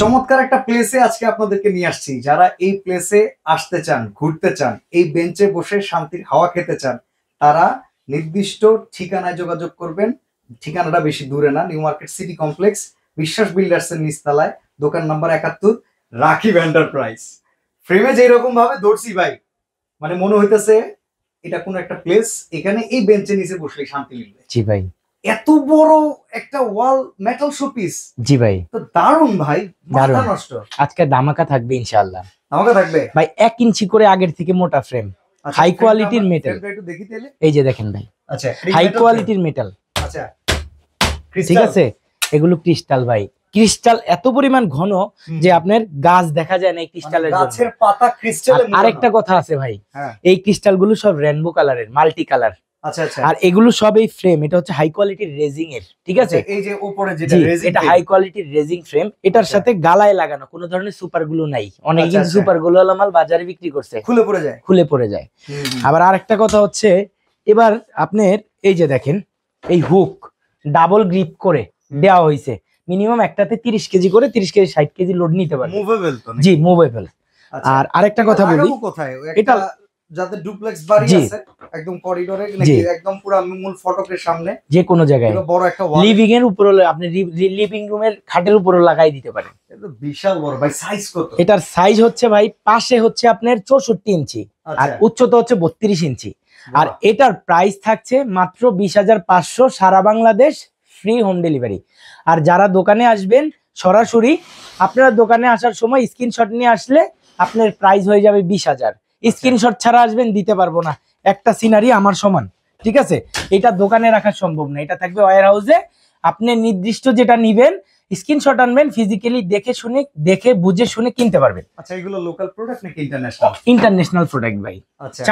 চমৎকার একটা প্লেসে আজকে আপনাদেরকে নিয়ে আসছি। যারা এই প্লেসে আসতে চান, ঘুরতে চান, এই বেঞ্চে বসে শান্তির হাওয়া খেতে চান, তারা নির্দিষ্ট ঠিকানায় যোগাযোগ করবেন। ঠিকানাটা বেশি দূরে না, নিউ মার্কেট সিটি কমপ্লেক্স, বিশ্বাস বিল্ডার্স এর নিচতলায়, দোকান নাম্বার 71, রাকিব এন্টারপ্রাইজ। ফ্রেমে যেই রকম ভাবে ধরছি ভাই, মানে মনে হইতেছে এটা কোন একটা প্লেস, এখানে এই বেঞ্চে নিচে বসলে শান্তি মিলবে। জি ভাই, এত বড় একটা ওয়াল মেটাল শোপিস। জি ভাই, তো দারুণ ভাই, মাথা দারুণ। নষ্ট। আজকে ধামাকা থাকবে ইনশাআল্লাহ। ধামাকা থাকবে ভাই 1 ইঞ্চি করে আগের থেকে মোটা ফ্রেম, হাই কোয়ালিটির মেটাল। একটু দেখি তাহলে। এই যে দেখেন ভাই, আচ্ছা, হাই কোয়ালিটির মেটাল। আচ্ছা, ঠিক আছে, এগুলো ক্রিস্টাল ভাই। ক্রিস্টাল এত পরিমাণ ঘন যে আপনার গাছ দেখা যায় না এই ক্রিস্টালের জন্য। গাছের পাতা ক্রিস্টালে মোড়ানো। আরেকটা কথা আছে ভাই, হ্যাঁ, এই ক্রিস্টাল গুলো সব রেনবো কালারের, মাল্টি কালার। আচ্ছা আচ্ছা। আর এগুলো সব এই ফ্রেম, এটা হচ্ছে হাই কোয়ালিটির রেজিং এর। ঠিক আছে, এই যে উপরে যেটা রেজিং, এটা হাই কোয়ালিটির রেজিং ফ্রেম। এটার সাথে গালায় লাগানো, কোনো ধরনের সুপার গ্লু নাই। অনেকে কিন্তু সুপার গ্লু ওয়ালা মাল বাজারে বিক্রি করছে, খুলে পড়ে যায়। আবার আরেকটা কথা হচ্ছে, এবার আপনার এই যে দেখেন, এই হুক ডাবল গ্রিপ করে দেওয়া হয়েছে। মিনিমাম একটাতে 30 কেজি করে, 30 কেজি 60 কেজি লোড নিতে পারবে। মুভেবল তো? জি, মুভেবল। আর আরেকটা কথা বলি, এটা যাদের ডুপ্লেক্স বাড়ি আছে একদম করিডোরে, নাকি একদম পুরো মূল ফটকের সামনে, যে কোনো জায়গায় বড় একটা লিভিং এর উপরে আপনি লিভিং রুমের খাটের উপরে লাগাই দিতে পারেন। এটা বিশাল বড় ভাই। সাইজ কত? এটার সাইজ হচ্ছে ভাই, পাশে হচ্ছে আপনার 64 ইঞ্চি আর উচ্চতা হচ্ছে 32 ইঞ্চি। আর এটার প্রাইস থাকছে মাত্র 20,500, সারা বাংলাদেশ ফ্রি হোম ডেলিভারি। আর যারা দোকানে আসবেন সরাসরি, আপনারা দোকানে আসার সময় স্ক্রিনশট নিয়ে আসলে আপনার প্রাইস হয়ে যাবে 20,000। স্ক্রিনশট ছাড়া আসবেন, দিতে পারবো না। একটা সিনারি আমার সমান, ঠিক আছে? এটা দোকানে রাখা সম্ভব না, এটা থাকবে ওয়্যার হাউসে। আপনি নির্দিষ্ট যেটা নিবেন, স্ক্রিনশট আনবেন, ফিজিক্যালি দেখে বুঝে শুনে কিনতে পারবেন। আচ্ছা, এগুলো লোকাল প্রোডাক্ট নাকি ইন্টারন্যাশনাল? ইন্টারন্যাশনাল প্রোডাক্ট ভাই। আচ্ছা,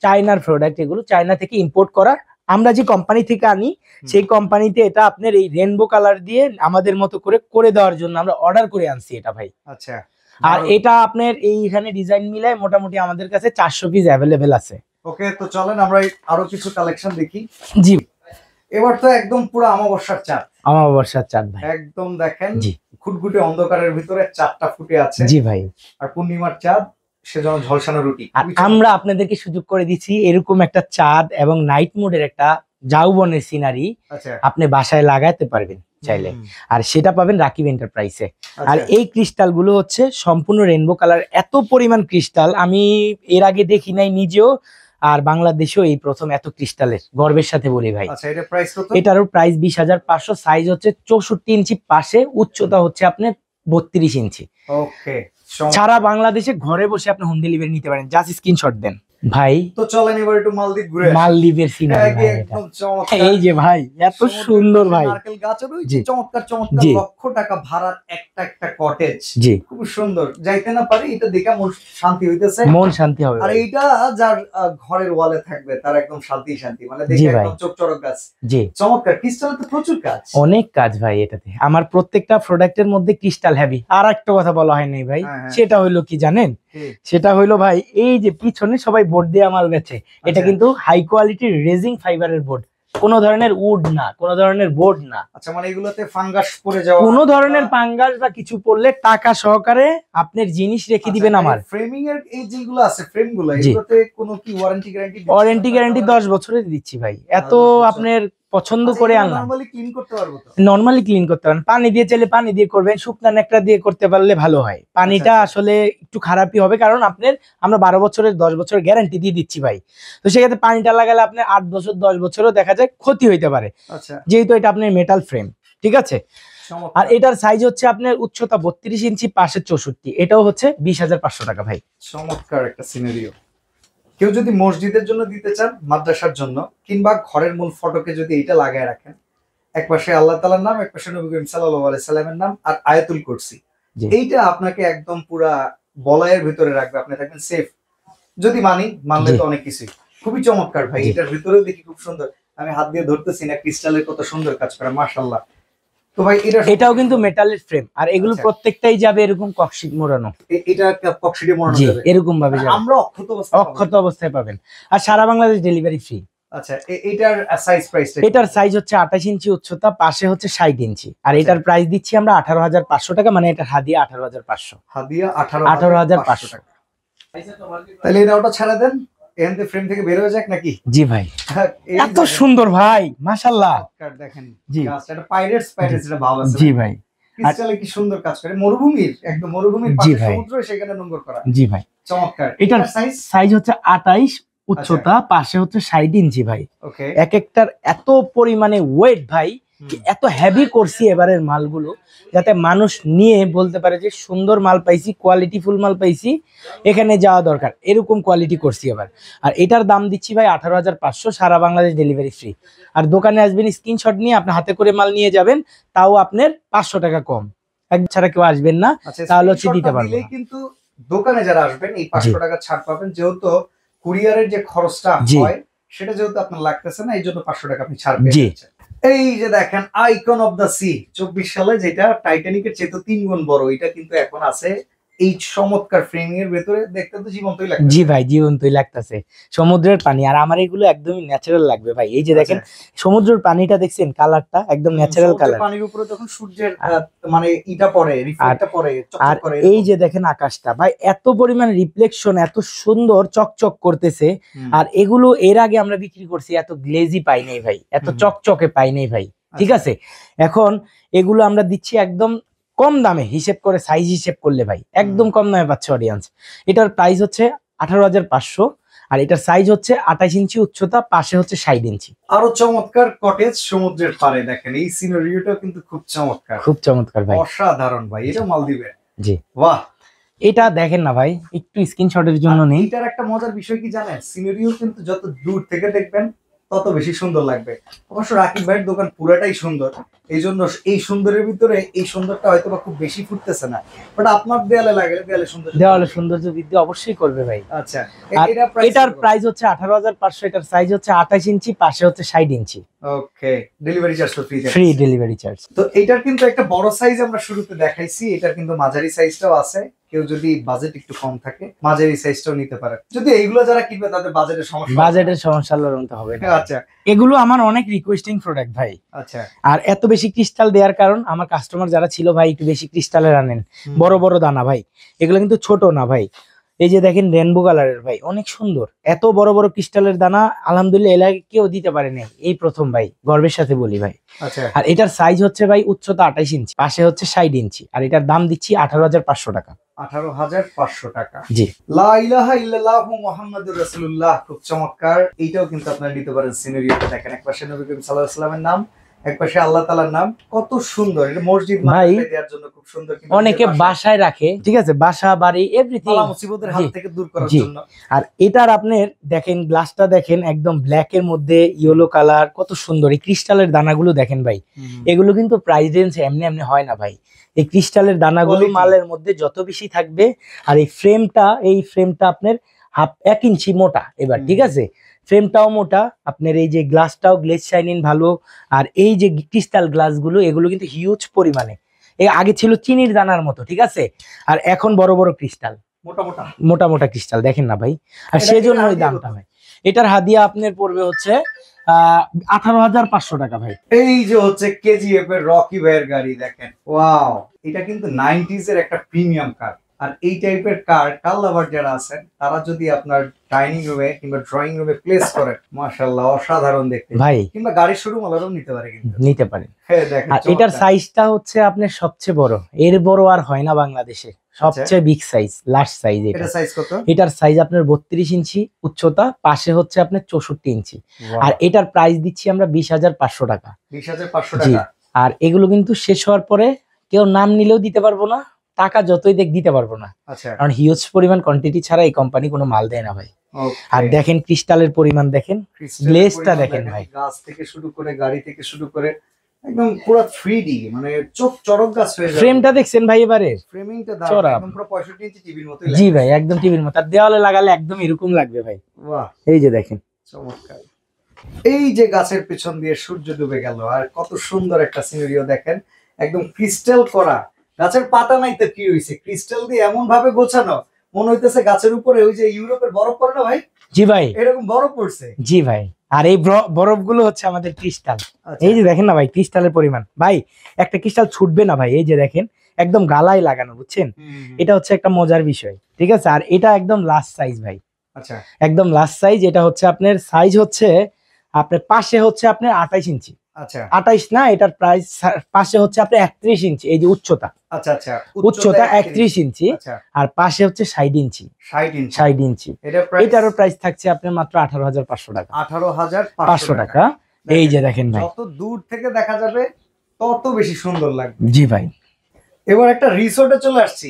চায়নার প্রোডাক্ট, এগুলো চায়না থেকে ইম্পোর্ট করা। আমরা যে কোম্পানি থেকে আনি, সেই কোম্পানিতে এটা আপনার এই রেনবো কালার দিয়ে আমাদের মতো করে দেওয়ার জন্য আমরা অর্ডার করে আনছি এটা ভাই। আচ্ছা, আর এটা আপনার এইখানে ডিজাইন মিলায় মোটামুটি আমাদের কাছে 400 পিস অ্যাভেলেবেল আছে। ওকে, তো চলেন আমরা আরো কিছু কালেকশন দেখি। জি, এবার তো একদম পুরো আমাবস্যার চাঁদ ভাই। একদম দেখেন, খুটখুটে অন্ধকারের ভিতরে চাঁদটা ফুটে আছে। জি ভাই, আর পূর্ণিমার চাঁদ, সেজন্য ঝলসানো রুটি। আর আমরা আপনাদেরকে সুযোগ করে দিচ্ছি এরকম একটা চাঁদ এবং নাইট মোডের একটা ঝাউবনের সিনারি আপনি বাসায় লাগাতে পারবেন চাইলে। আর সেটা পাবেন রাকিব এন্টারপ্রাইজে। আর এই ক্রিস্টাল গুলো হচ্ছে সম্পূর্ণ রেনবো কালার। এত পরিমাণ ক্রিস্টাল আমি এর আগে দেখি নাই নিজেও, আর বাংলাদেশেও এই প্রথম এত ক্রিস্টালের, গর্বের সাথে বলি ভাই। এটারও প্রাইস 20,500। সাইজ হচ্ছে 64 ইঞ্চি পাশে, উচ্চতা হচ্ছে আপনার 32 ইঞ্চি। ওকে, সারা বাংলাদেশে ঘরে বসে আপনি হোম ডেলিভারি নিতে পারেন, জাস্ট স্ক্রিনশট দেন ভাই। তো চলেন এবার একটু মালদ্বীপ ঘুরে আসি। মালদ্বীপের সিনারি একদম চমৎকার। এই যে ভাই, এত সুন্দর ভাই, নারকেল গাছের ওই যে চমৎকার লক্ষ টাকা ভাড়ার একটা কটেজ, জি খুব সুন্দর। যাইতে না পারি, এটা দেখে মন শান্তি হইতেছে, মন শান্তি হবে। আর এইটা যার ঘরের ওয়ালে থাকবে তার একদম শান্তি, মানে দেখে একদম চোখ চড়ক গাছ। জি, চমৎকার। ক্রিস্টালে তো প্রচুর কাজ, অনেক কাজ ভাই এটাতে। আমার প্রত্যেকটা প্রোডাক্টের মধ্যে ক্রিস্টাল হেভি। আর একটা কথা বলা হয় নাই ভাই, সেটা হইলো কি জানেন? সেটা হইলো ভাই, এই যে পিছনে সবাই বোর্ড দিয়ে মাল বেচে, এটা কিন্তু হাই কোয়ালিটির রেজিং ফাইবারের বোর্ড, কোন ধরনের উড না, কোন ধরনের বোর্ড না। আচ্ছা, মানে এগুলোতে ফাঙ্গাস পড়ে যাওয়া, কোন ধরনের ফাঙ্গাস বা কিছু পড়লে টাকা সহকারে আপনার জিনিস রেখে দিবেন। আমার ফ্রেমিং এর এই যেগুলো আছে, ফ্রেমগুলো, এগুলোতে কোনো কি ওয়ারেন্টি গ্যারান্টি 10 বছরের দিচ্ছি ভাই। এত আপনার পছন্দ করে আনলাম। নরমালি ক্লিন করতে পারবো তো? নরমালি ক্লিন করতে পারেন, পানি দিয়ে চাইলে পানি দিয়ে করবেন, শুকনা নেকড়া দিয়ে করতে পারলে ভালো হয়। পানিটা আসলে একটু খারাপই হবে, কারণ আমরা 12 বছরের 10 বছরের গ্যারান্টি দিয়ে দিচ্ছি ভাই। তো সেক্ষেত্রে পানিটা লাগালে আপনার 8 বছর 10 বছরও দেখা যায় ক্ষতি হইতে পারে, যেহেতু এটা আপনার মেটাল ফ্রেম। ঠিক আছে, আর এটার সাইজ হচ্ছে আপনার উচ্চতা 32 ইঞ্চি, পাশে 64। এটাও হচ্ছে 20,500 টাকা ভাই। চমৎকার একটা সিনারিও। কেউ যদি মসজিদের জন্য দিতে চান, মাদ্রাসার জন্য, কিংবা ঘরের মূল ফটকে যদি এটা লাগায় রাখেন, এক পাশে আল্লাহ তাআলার নাম, এক পাশে নবী করিম সাল্লাল্লাহু আলাইহি সাল্লামের নাম আর আয়াতুল কুরসি, এইটা আপনাকে একদম পুরা বলয়ের ভিতরে রাখবে, আপনি থাকবেন সেফ। যদি মানলে তো অনেক কিছুই। খুবই চমৎকার ভাই। এটার ভিতরেও দেখি খুব সুন্দর, আমি হাত দিয়ে ধরতেছি না, ক্রিস্টালের কত সুন্দর কাজ করা, মাশাআল্লাহ। তো ভাই এটাও কিন্তু মেটালের ফ্রেম, আর এগুলো প্রত্যেকটাই যাবে এরকম ককশিট মোড়ানো। এটা ককশিটে মোড়ানো যাবে এরকম ভাবে যাবে, আমরা অক্ষত অবস্থায় পাবেন। আর সারা বাংলাদেশ ডেলিভারি ফ্রি। আচ্ছা, এটার সাইজ প্রাইসটা? এটার সাইজ হচ্ছে 28 ইঞ্চি উচ্চতা, পাশে হচ্ছে 60 ইঞ্চি। আর এটার প্রাইস দিচ্ছি আমরা 18,500 টাকা, মানে এটা হাদিয়া 18,500। হাদিয়া 18,500 টাকা। তাহলে এটা ওটা ছাড়া দেন, এখান থেকে ফ্রেম থেকে বের হয়ে যাক নাকি? জি ভাই, এই এত সুন্দর ভাই, মাশাআল্লাহ। দেখেন জি, এটা পাইরেটস এটা ভাব আছে। জি ভাই, ক্রিস্টালে কি সুন্দর কাজ করে, মরুভূমির একদম মরুভূমির পাশে সমুদ্র, সেখানে নোংর করা। জি ভাই, চমৎকার। এটার সাইজ হচ্ছে 28 উচ্চতা, পাশে হচ্ছে 60 ইঞ্চি ভাই। ওকে, এক একটার এত পরিমাণে ওয়েট ভাই, এত হেভি করছি এবারের মালগুলো, যাতে মানুষ নিয়ে বলতে পারে যে সুন্দর মাল পাইছি, কোয়ালিটি ফুল মাল পাইছি, এখানে যাওয়া দরকার, এরকম কোয়ালিটি করছি এবার। আর এটার দাম দিচ্ছি ভাই 18,500, সারা বাংলাদেশ ডেলিভারি ফ্রি। আর দোকানে আসবেন, স্ক্রিনশট নিয়ে আপনি হাতে করে মাল নিয়ে যাবেন, তাও আপনার 500 টাকা কম। একদম ছাড়া কেউ আসবেন না, তাহলে হচ্ছে দিতে পারবো না। কিন্তু দোকানে যারা আসবেন এই 500 টাকা ছাড় পাবেন, যেহেতু কুরিয়ারের যে খরচটা হয় সেটা যেহেতু আপনার লাগতেছে না, এই জন্য 500 টাকা আপনি ছাড় পেয়ে যাচ্ছেন। এই যে দেখেন আইকন অফ দা সি 24 সালে, যেটা টাইটানিকের চেয়ে তো 3 গুণ বড়, এটা কিন্তু এখন আছে এই চমৎকার ফ্রেমিং এর ভেতরে। দেখতে তো জীবন্তই লাগছে। জি ভাই, জীবন্তই লাগতেছে, সমুদ্রের পানি। আর আমার এগুলো একদমই ন্যাচারাল লাগবে ভাই। এই যে দেখেন সমুদ্রের পানিটা দেখছেন, কালারটা একদম ন্যাচারাল কালার। পানির উপরে যখন সূর্যের মানে ইটা পড়ে, রিফ্লেক্টটা পড়ে, আর চকচক করে। এই যে দেখেন আকাশটা ভাই, এত পরিমাণ রিফ্লেকশন, এত সুন্দর চকচক করতেছে। আর এগুলো এর আগে আমরা বিক্রি করছি, এত গ্লেজি পাই নাই ভাই, এত চকচকে পাই নাই ভাই। ঠিক আছে, এখন এগুলো আমরা দিচ্ছি একদম কম দামে, হিসেব করে সাইজ হিসেব করলে ভাই একদম কম দামে পাচ্ছে অডিয়েন্স। এটার প্রাইস হচ্ছে 18,500, আর এটার সাইজ হচ্ছে 28 ইঞ্চি উচ্চতা, পাশে হচ্ছে 60 ইঞ্চি। আরো চমৎকার কটেজ সমুদ্রের পাড়ে, দেখেন এই সিনারিওটা কিন্তু খুব চমৎকার, খুব চমৎকার ভাই, অসাধারণ ভাই। এটা মালদ্বীপের। জি, বাহ। এটা দেখেন না ভাই, একটু স্ক্রিনশটের জন্য নেই। এটার একটা মজার বিষয় কি জানেন, সিনারিও কিন্তু যত দূর থেকে দেখবেন তত বেশি সুন্দর লাগবে। অবশ্য রাকিব ভাইয়ের দোকান পুরাটাই সুন্দর, এই জন্য এই সুন্দরের ভিতরে এই সুন্দরটা হয়তো বা খুব বেশি ফুটতেছে না, বাট আপনার দেয়ালে লাগলে দেয়ালে সৌন্দর্য বৃদ্ধি অবশ্যই করবে ভাই। আচ্ছা, এটার প্রাইস হচ্ছে 18,500, এটার সাইজ হচ্ছে 28 ইঞ্চি, পাশে হচ্ছে 60 ইঞ্চি। ওকে, ডেলিভারি চার্জ তো ফ্রি ডেলিভারি চার্জ। তো এটার কিন্তু একটা বড় সাইজ আমরা শুরুতে দেখাইছি, এটার কিন্তু মাঝারি সাইজটাও আছে। কেউ যদি বাজেট একটু কম থাকে মাঝারি সাইজটাও নিতে পারে। যদি এইগুলো যারা কিনবে তাদের বাজেটের সমস্যা লড়তে হবে না। আচ্ছা, এগুলো আমার অনেক রিকোয়েস্টিং প্রোডাক্ট ভাই। আচ্ছা, আর এত বেশি ক্রিস্টাল দেওয়ার কারণ, আমার কাস্টমার যারা ছিল ভাই একটু বেশি ক্রিস্টালের আনেন, বড় বড় দানা ভাই, এগুলো কিন্তু ছোট না ভাই। এই যে দেখেন রেনবো কালারের ভাই, অনেক সুন্দর, এত বড় বড় ক্রিস্টালের দানা আলহামদুলিল্লাহ এলাকায় কেউ দিতে পারেনি, এই প্রথম ভাই, গর্বের সাথে বলি ভাই। আচ্ছা, আর এটার সাইজ হচ্ছে ভাই উচ্চতা 28 ইঞ্চি, পাশে হচ্ছে 60 ইঞ্চি, আর এটার দাম দিচ্ছি 18,500 টাকা। 18,500 টাকা। জি, লা ইলাহা ইল্লাল্লাহু মুহাম্মাদুর রাসূলুল্লাহ, খুব চমৎকার। এইটাও কিন্তু আপনারা নিতে পারেন। সিনারিওটা দেখেন, একপাশে নবী করিম সাল্লাল্লাহু আলাইহি ওয়াসাল্লামের নাম, একপাশে আল্লাহ তাআলার নাম, কত সুন্দর। এটা মসজিদ মাদ্রাসায় দেওয়ার জন্য খুব সুন্দর, কিন্তু অনেকে বাসায় রাখে, ঠিক আছে, বাসা বাড়ি এভরিথিং, মুসিবতের হাত থেকে দূর করার জন্য। আর এটার আপনার দেখেন গ্লাসটা দেখেন, একদম ব্ল্যাক এর মধ্যে ইয়েলো কালার, কত সুন্দর। এই ক্রিস্টালের দানাগুলো দেখেন ভাই, এগুলো কিন্তু প্রাইস রেঞ্জ এমনি এমনি হয় না ভাই। এই ক্রিস্টালের দানাগুলো মালের মধ্যে যত বেশি থাকবে, আর এই ফ্রেমটা আপনার 1 ইঞ্চি মোটা এবার, ঠিক আছে, ফ্রেমটাও মোটা, আপনার এই যে গ্লাসটাও গ্লেজ শাইনিং ভালো। আর এই যে ক্রিস্টাল গ্লাসগুলো, এগুলো কিন্তু হিউজ পরিমাণে, আগে ছিল চিনির দানার মতো, ঠিক আছে, আর এখন বড় বড় ক্রিস্টাল, মোটা মোটা ক্রিস্টাল দেখেন না ভাই। আর সেজন্য ওই দামটা ভাই। এটার হাদিয়া আপনার পড়বে হচ্ছে 18,500 টাকা ভাই। এই যে হচ্ছে কেজিএফ এর রকি ভাইয়ের গাড়ি, দেখেন ওয়াও, এটা কিন্তু 90s এর একটা প্রিমিয়াম কার। আর এই টাইপের কার লাভার যারা আছেন, তারা যদি আপনার ডাইনিং রুমে কিংবা ড্রয়িং রুমে প্লেস করেন, মাশাআল্লাহ অসাধারণ দেখতে ভাই। কিংবা গাড়ির শোরুম আলাদাও নিতে পারে, কিন্তু নিতে পারেন। হ্যাঁ, দেখেন, আর এটার সাইজটা হচ্ছে আপনার সবচেয়ে বড়, এর বড় আর হয় না বাংলাদেশে, সবচেয়ে বিগ সাইজ, লার্জ সাইজ। এটা সাইজ কত? এটার সাইজ আপনার 32 ইঞ্চি উচ্চতা, পাশে হচ্ছে আপনার 64 ইঞ্চি। আর এটার প্রাইস দিচ্ছি আমরা 20,500 টাকা। 20,500 টাকা। আর এগুলো কিন্তু শেষ হওয়ার পরে কেউ নাম নিলেও দিতে পারবো না, টাকা যতই দিতে পারবো না, কারণ হিউজ পরিমাণ কোয়ান্টিটি ছাড়া এই কোম্পানি কোনো মাল দেয় না ভাই। আর দেখেন ক্রিস্টালের পরিমাণ দেখেন, গ্লেজটা দেখেন ভাই, গাছ থেকে শুরু করে গাড়ি থেকে শুরু করে একদম পুরো 3D, মানে চোখ চড়ক গাছ হয়ে যাবে। ফ্রেমটা দেখছেন ভাই, এবারে ফ্রেমিংটা দারুণ, একদম পুরো 65 ইঞ্চি টিভির মতই লাগে। জি ভাই, একদম টিভির মতো। আর দেওয়ালে লাগালে একদম এরকম লাগবে ভাই। বাহ, এই যে দেখেন চমৎকার। এই যে গাছের পেছন দিয়ে সূর্য ডুবে গেল, আর কত সুন্দর একটা সিনারিও দেখেন, একদম ক্রিস্টাল করা। গাছের পাতা নাই তো কি হইছে, ক্রিস্টাল দিয়ে এমন ভাবে গোছানো, মনে হইতেছে গাছের উপরে ওই যে ইউরোপের বরফ পড়ে না ভাই। জি ভাই, এরকম বরফ পড়ছে। জি ভাই, আর এই বরফগুলো হচ্ছে আমাদের ক্রিস্টাল। আচ্ছা। এই যে দেখেন না ভাই ক্রিস্টালের পরিমাণ, ভাই একটা ক্রিস্টাল ছুটবে না ভাই, এই যে দেখেন একদম গালায় লাগানো, বুঝছেন? এটা হচ্ছে একটা মজার বিষয়, ঠিক আছে। আর এটা একদম লাস্ট সাইজ ভাই, আচ্ছা একদম লাস্ট সাইজ। এটা হচ্ছে আপনার সাইজ হচ্ছে আপনার পাশে হচ্ছে আপনার 28 ইঞ্চি, আচ্ছা 28 না, এটার প্রাইস পাশে হচ্ছে আপনার 31 ইঞ্চি, এই যে উচ্চতা, আচ্ছা আচ্ছা উচ্চতা 31 ইঞ্চি, আচ্ছা আর পাশে হচ্ছে 60 ইঞ্চি, 60 ইঞ্চি 60 ইঞ্চি। এটা প্রাইস এটারও প্রাইস থাকছে আপনার মাত্র 18,500 টাকা, 18,500 টাকা। এই যে দেখেন ভাই, যত দূর থেকে দেখা যাবে তত বেশি সুন্দর লাগবে। জি ভাই। এবার একটা রিসোর্টে চলে আসছি,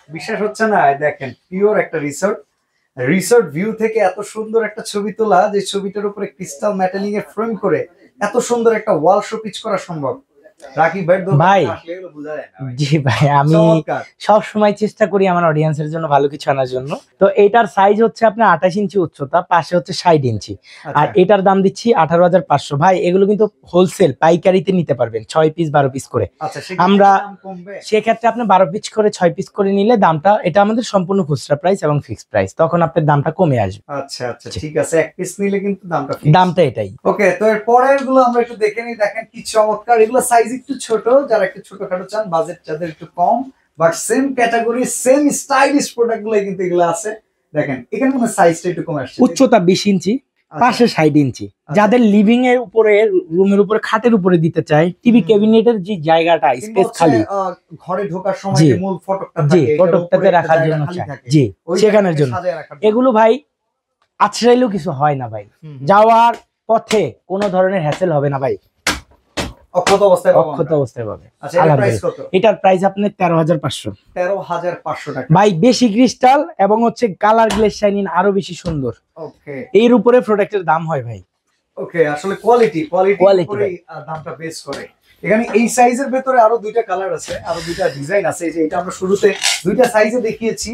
বিশ্বাস হচ্ছে না, এই দেখেন পিওর একটা রিসোর্ট। রিসোর্ট ভিউ থেকে এত সুন্দর একটা ছবি তোলা, যে ছবিটার উপরে ক্রিস্টাল মেটালিং এর ফ্রেম করে এত সুন্দর একটা ওয়াল শো পিচ করা সম্ভব। রাকিব ভাই ভাই, আসলে এগুলো বোঝা যায় না ভাই। জি ভাই, আমি চমৎকার। সব সময় চেষ্টা করি আমার অডিয়েন্সের জন্য ভালো কিছু আনার জন্য। তো এটার সাইজ হচ্ছে আপনার 28 ইঞ্চি উচ্চতা, পাশে হচ্ছে 60 ইঞ্চি, আচ্ছা, আর এটার দাম দিচ্ছি 18,500। ভাই এগুলো কিন্তু হোলসেল পাইকারিতে নিতে পারবেন, 6 পিস 12 পিস করে। আচ্ছা সেক্ষেত্রে আমরা- দাম কমবে? সেক্ষেত্রে আপনি 12 পিস করে 6 পিস করে নিলে দামটা, এটা আমাদের সম্পূর্ণ খুচরা প্রাইস এবং ফিক্সড প্রাইস, তখন আপনার দামটা কমে আসবে। আচ্ছা আচ্ছা ঠিক আছে, এক পিস নিলে কিন্তু দামটা fixed। দামটা এটাই। ওকে, তো এর পরের গুলো আমরা একটু দেখে নিই। দেখেন কি চমৎকার, এগুলো সাইজ একটু ছোট, যারা একটু ছোটখাটো চান, বাজেট যাদের একটু কম, but same category same stylish product গুলো কিন্তু এগুলো আছে। দেখেন এখানে কোনো সাইজটা একটু কমে আসছে। উচ্চতা 20 ইঞ্চি, আচ্ছা, পাশে 60 ইঞ্চি। যাদের লিভিং এর উপরে, রুমের উপরে, খাটের উপরে দিতে চায়, টিভি হুম। ক্যাবিনেটের যে জায়গাটা কিংবা স্পেস হচ্ছে, খালি, ঘরে ঢোকার সময় জি, যে মূল ফটকটা জি, থাকে, এটার ফটকটাতে উপরে একটা রাখার জায়গা জন্য খালি চায়, থাকে, জি, ওই সেখানের জায়গাটাকে জন্য। সাজায় রাখার জন্য। এগুলো ভাই আছড়াইলেও কিছু হয় না ভাই, হুম। যাওয়ার পথে কোনো ধরনের হ্যাসেল হবে না ভাই, অক্ষত অবস্থায় পাবো অক্ষত আমরা। অবস্থায় পাবে। আচ্ছা এটার প্রাইস আলহামদুলিল্লাহ। কত? এটার প্রাইস আপনার 13,500। 13,500 টাকা। ভাই বেশি ক্রিস্টাল এবং হচ্ছে কালার গ্লেজ শাইনিং আরো বেশি সুন্দর, ওকে এর উপরে প্রোডাক্টের দাম হয় ভাই। ওকে, আসলে কোয়ালিটি Quality উপরেই দামটা বেস করে। এখানে এই সাইজের ভেতরে আরো দুইটা কালার আছে, আরো দুইটা ডিজাইন আছে। এই যে এটা আমরা শুরুতে দুইটা সাইজে দেখিয়েছি,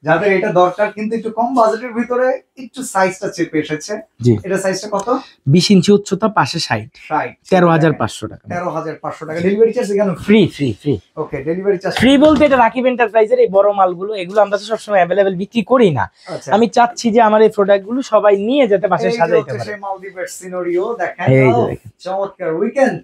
যাদের এটা দরকার কিন্তু একটু কম বাজেটের ভিতরে, একটু সাইজটা চেপে এসেছে। জি, এটা সাইজটা কত? 20 ইঞ্চি উচ্চতা, পাশে 60, 60, 13,500 টাকা। 13,500 টাকা। ডেলিভারি চার্জ এখানে free free free okay, delivery charge free বলতে এটা রাকিব এন্টারপ্রাইজের এই বড় মালগুলো, এগুলো আমরা তো সবসময় অ্যাভেলেবেল বিক্রি করি না। আচ্ছা, আমি চাচ্ছি যে আমার এই প্রোডাক্ট গুলো সবাই নিয়ে যেতে বাসায় সাজাইতে পারে। সেই মালদ্বীপের সিনারিও দেখেন, এই যে দেখেন, চমৎকার উইকেন্ড।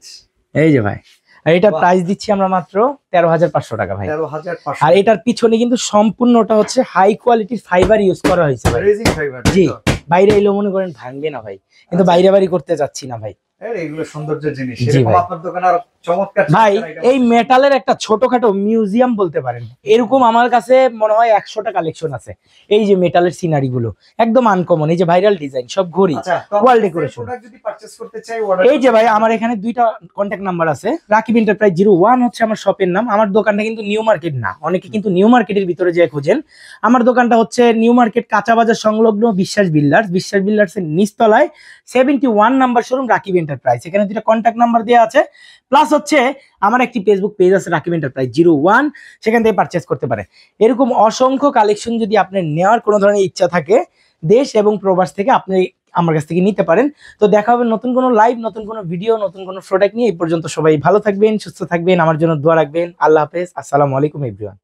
এই যে ভাই, আর এটার বাহ। প্রাইস দিচ্ছি আমরা মাত্র 13,500 টাকা ভাই। 13,500। আর এটার পিছনে কিন্তু সম্পূর্ণটা হচ্ছে হাই কোয়ালিটির ফাইবার ইউজ করা হয়েছে ভাই। Raising fibre. জি, বাইরে এলো মনে করেন ভাঙবে না ভাই, কিন্তু আচ্ছা। বাইরে বাড়ি করতে যাচ্ছি না ভাই। এগুলো সৌন্দর্যের জিনিস। জি এরকম ভাই। আপনার দোকানে আর চমৎকার ভাই চমৎকার item এই আছে। মেটালের একটা ছোটখাটো মিউজিয়াম বলতে পারেন, এরকম আমার কাছে মনে হয় 100টা কালেকশন আছে। এই যে মেটালের সিনারি গুলো একদম আনকমন, এই যে ভাইরাল ডিজাইন, সব ঘড়ি, আচ্ছা, wall decoration। প্রোডাক্ট যদি পারচেজ করতে চাই, order এই যে ভাই আমার এখানে দুইটা কন্ট্যাক্ট নাম্বার আছে। রাকিব এন্টারপ্রাইজ 01 হচ্ছে আমার শপের নাম। আমার দোকানটা কিন্তু নিউ মার্কেট না, অনেকে কিন্তু নিউ মার্কেটের ভিতরে যে খোঁজেন। আমার দোকানটা হচ্ছে নিউ মার্কেট কাঁচা বাজার সংলগ্ন বিশ্বাস বিল্ডার্স, বিশ্বাস বিল্ডার্স এর নিচতলায় 71 নাম্বার শোরুম রাকিব এন্টারপ্রাইজ। এখানে দুইটা কন্ট্যাক্ট নাম্বার দেওয়া আছে, প্লাস হচ্ছে আমার একটি ফেসবুক পেজ আছে রাকিব এন্টারপ্রাইজ 01, সেখান থেকে পারচেজ করতে পারে। এরকম অসংখ্য কালেকশন যদি আপনার নেওয়ার কোনো ধরনের ইচ্ছা থাকে, দেশ এবং প্রবাস থেকে আপনি আমার কাছ থেকে নিতে পারেন। তো দেখা হবে নতুন কোনো লাইভ, নতুন কোনো ভিডিও, নতুন কোনো প্রোডাক্ট নিয়ে। এই পর্যন্ত সবাই ভালো থাকবেন, সুস্থ থাকবেন, আমার জন্য দোয়া রাখবেন। আল্লাহ হাফেজ, আসসালামু আলাইকুম এভরিওয়ান।